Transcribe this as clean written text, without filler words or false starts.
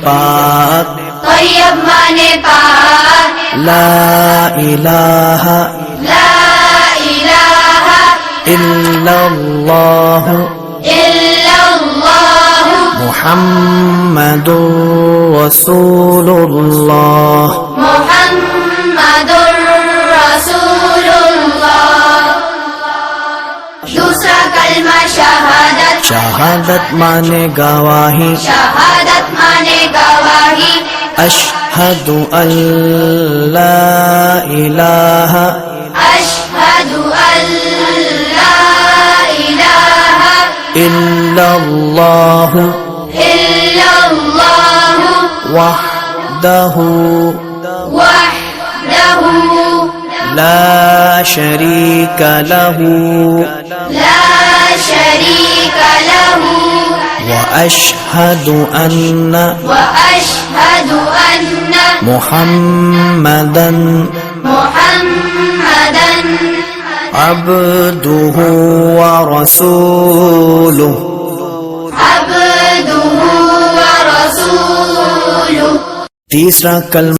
पाक, तैयब माने पाक, ला इलाहा ला इलाहा इल्लल्लाह इल्लल्लाह मुहम्मदुर रसूलुल्लाह। मुहम्मदुर रसूलुल्लाह। दूसरा कलमा शहादत, शहादत माने गवाही, शहादत माने गवाही, अशहदु अल्ला इलाहा अशहदु अल्ला इलाहा इल्लल्लाह इल्लल्लाह वहदहु वहदहु ला शरीक लहू ला शरीक लहू व अशहदु अन्न वअशहदु अन्न मुहम्मदन मुहम्मदन अब्दुहु व रसूलुहु। अब्दुहु व रसूलुहु। तीसरा कलमा